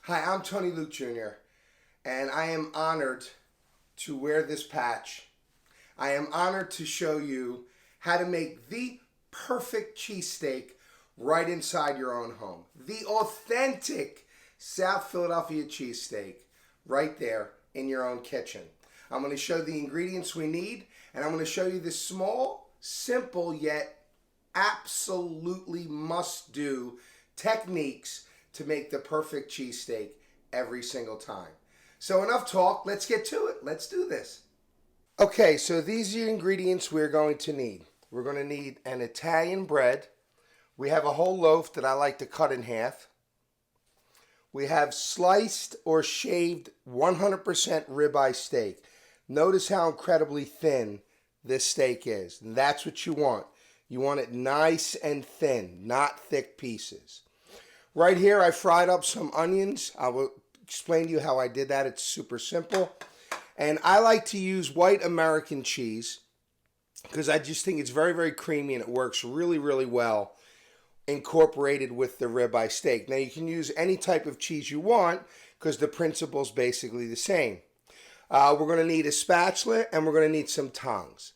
Hi, I'm Tony Luke Jr., and I am honored to wear this patch. I am honored to show you how to make the perfect cheesesteak right inside your own home. The authentic South Philadelphia cheesesteak right there in your own kitchen. I'm going to show the ingredients we need, and I'm going to show you the small, simple, yet absolutely must-do techniques to make the perfect cheesesteak every single time. So enough talk, let's get to it. Let's do this. Okay, so these are the ingredients we're going to need. We're going to need an Italian bread. We have a whole loaf that I like to cut in half. We have sliced or shaved 100% ribeye steak. Notice how incredibly thin this steak is. And that's what you want. You want it nice and thin, not thick pieces. Right here, I fried up some onions. I will explain to you how I did that. It's super simple. And I like to use white American cheese because I just think it's very, very creamy and it works really, really well incorporated with the ribeye steak. Now, you can use any type of cheese you want because the principle is basically the same. We're going to need a spatula and we're going to need some tongs.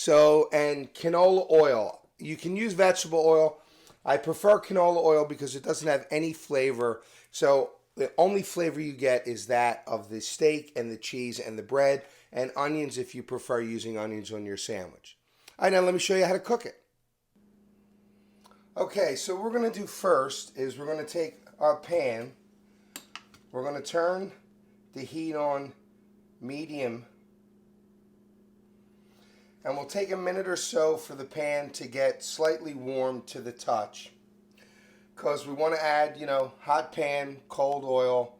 And canola oil. You can use vegetable oil. I prefer canola oil because it doesn't have any flavor. So the only flavor you get is that of the steak and the cheese and the bread, and onions if you prefer using onions on your sandwich. All right, now let me show you how to cook it. Okay, so what we're going to do first is we're going to take our pan. We're going to turn the heat on medium. And we'll take a minute or so for the pan to get slightly warm to the touch. Because we want to add, hot pan, cold oil,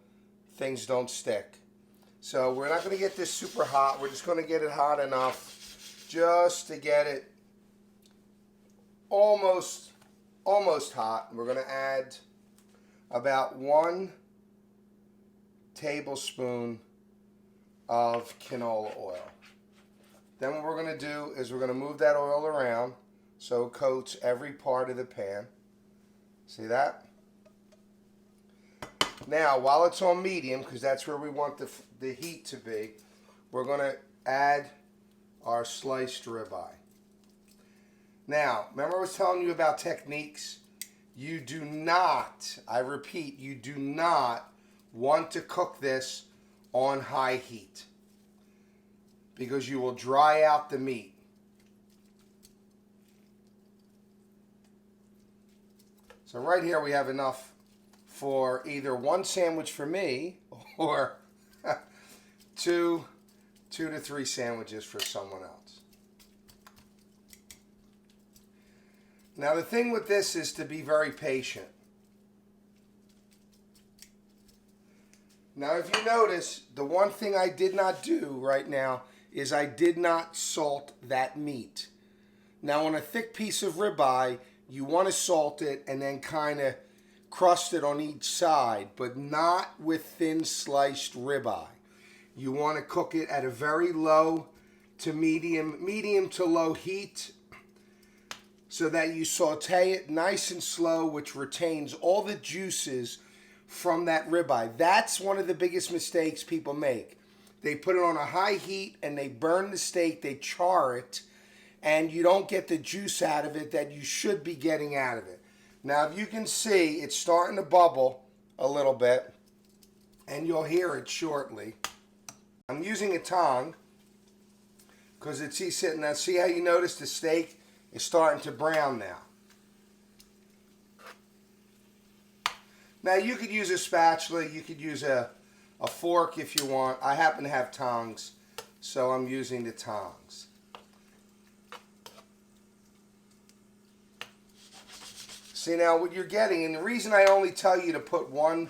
things don't stick. So we're not going to get this super hot. We're just going to get it hot enough just to get it almost hot. We're going to add about 1 tablespoon of canola oil. Then what we're going to do is we're going to move that oil around so it coats every part of the pan. See that? Now, while it's on medium, because that's where we want the heat to be, we're going to add our sliced ribeye. Now, remember I was telling you about techniques? You do not, I repeat, you do not want to cook this on high heat, because you will dry out the meat. So right here we have enough for either 1 sandwich for me or two to 3 sandwiches for someone else. Now the thing with this is to be very patient. Now if you notice, the one thing I did not do right now is I did not salt that meat. Now on a thick piece of ribeye, you want to salt it and then kind of crust it on each side, but not with thin sliced ribeye. You want to cook it at a very low to medium to low heat so that you saute it nice and slow, which retains all the juices from that ribeye. That's one of the biggest mistakes people make. They put it on a high heat and they burn the steak, they char it, and you don't get the juice out of it that you should be getting out of it. Now, if you can see, it's starting to bubble a little bit, and you'll hear it shortly. I'm using a tong because it's sitting there. See how you notice the steak is starting to brown now. Now, you could use a spatula, you could use a fork if you want. I happen to have tongs, so I'm using the tongs. See now what you're getting, and the reason I only tell you to put 1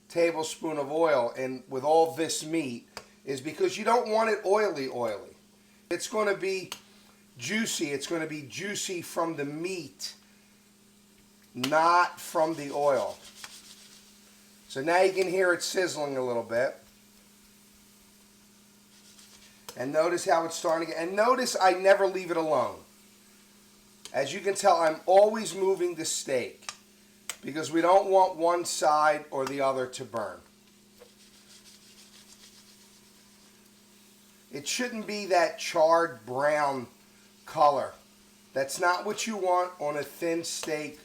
tablespoon of oil in with all this meat is because you don't want it oily. It's going to be juicy. It's going to be juicy from the meat, not from the oil. So now you can hear it sizzling a little bit. And notice how it's starting. And notice I never leave it alone. As you can tell, I'm always moving the steak. because we don't want one side or the other to burn. It shouldn't be that charred brown color. That's not what you want on a thin steak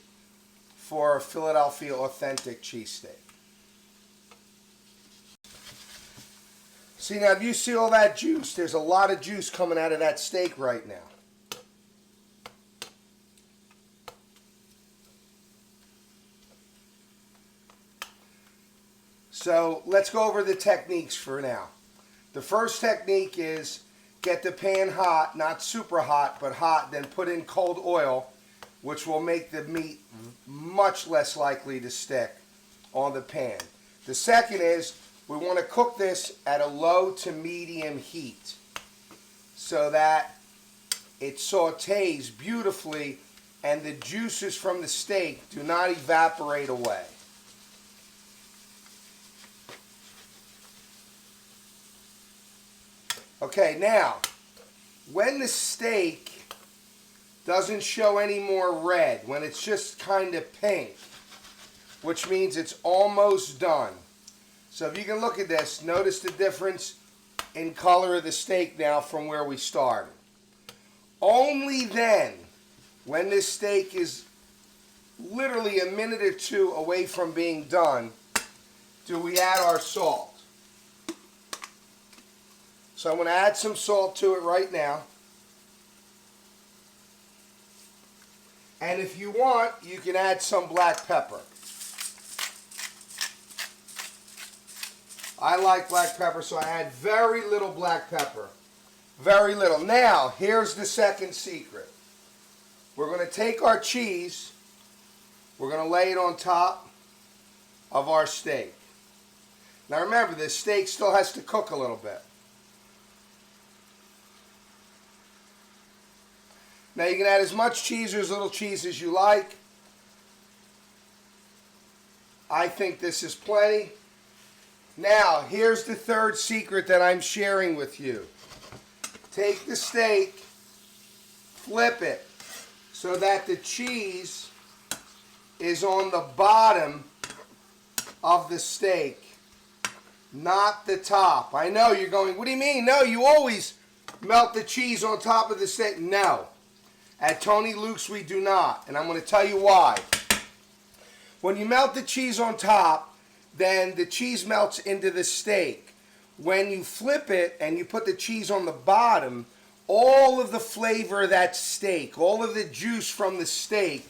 for a Philadelphia authentic cheesesteak. See, now, do you see all that juice? There's a lot of juice coming out of that steak right now. So let's go over the techniques for now. The first technique is get the pan hot, not super hot, but hot, then put in cold oil, which will make the meat much less likely to stick on the pan. The second is we want to cook this at a low to medium heat so that it sautés beautifully and the juices from the steak do not evaporate away. Okay, now, when the steak doesn't show any more red, when it's just kind of pink, which means it's almost done. So if you can look at this, notice the difference in color of the steak now from where we started. Only then, when this steak is literally a minute or two away from being done, do we add our salt. So I'm going to add some salt to it right now. And if you want, you can add some black pepper. I like black pepper, so I add very little black pepper. Very little. Now, here's the second secret. We're going to take our cheese, we're going to lay it on top of our steak. Now remember, this steak still has to cook a little bit. Now you can add as much cheese or as little cheese as you like. I think this is plenty. Now, here's the third secret that I'm sharing with you. Take the steak, flip it so that the cheese is on the bottom of the steak, not the top. I know you're going, what do you mean? No, you always melt the cheese on top of the steak. No. At Tony Luke's, we do not. And I'm going to tell you why. When you melt the cheese on top, then the cheese melts into the steak. When you flip it and you put the cheese on the bottom, all of the flavor of that steak, all of the juice from the steak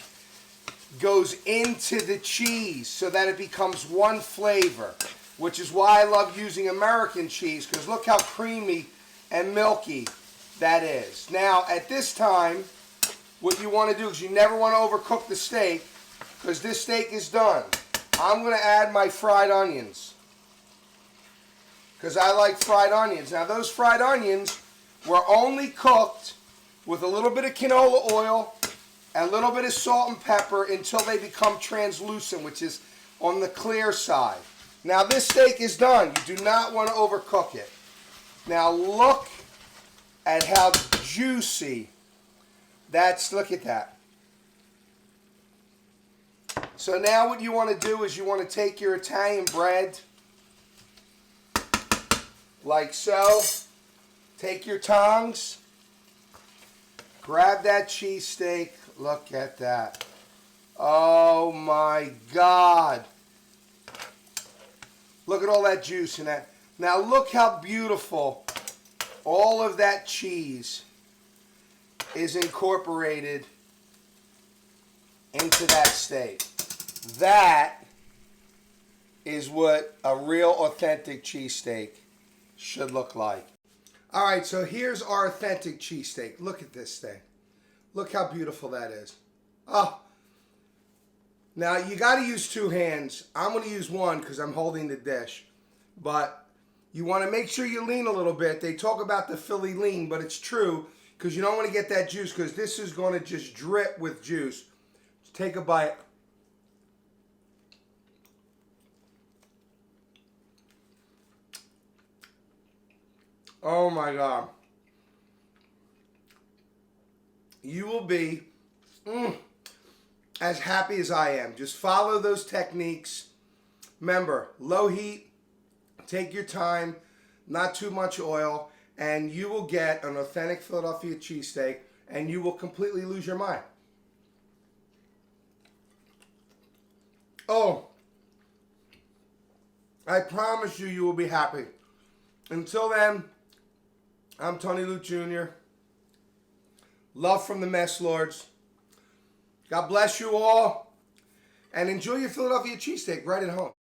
goes into the cheese so that it becomes one flavor, which is why I love using American cheese, because look how creamy and milky that is. Now, at this time, what you want to do is you never want to overcook the steak, because this steak is done. I'm going to add my fried onions, because I like fried onions. Now, those fried onions were only cooked with a little bit of canola oil and a little bit of salt and pepper until they become translucent, which is on the clear side. Now, this steak is done. You do not want to overcook it. Now, look at how juicy that's, look at that. So now what you want to do is you want to take your Italian bread, like so. Take your tongs, grab that cheesesteak. Look at that. Oh my God. Look at all that juice in that. Now look how beautiful all of that cheese is incorporated into that steak. That is what a real authentic cheesesteak should look like. All right, so here's our authentic cheesesteak. Look at this thing. Look how beautiful that is. Oh. Now, you got to use two hands. I'm going to use one because I'm holding the dish. But you want to make sure you lean a little bit. They talk about the Philly lean, but it's true because you don't want to get that juice, because this is going to just drip with juice. Just take a bite. Oh my God. You will be, and as happy as I am. Just follow those techniques. Remember, low heat, take your time, not too much oil, and you will get an authentic Philadelphia cheesesteak, and you will completely lose your mind. Oh, I promise you, you will be happy. Until then, I'm Tony Luke Jr. Love from the Messlords. God bless you all, and enjoy your Philadelphia cheesesteak right at home.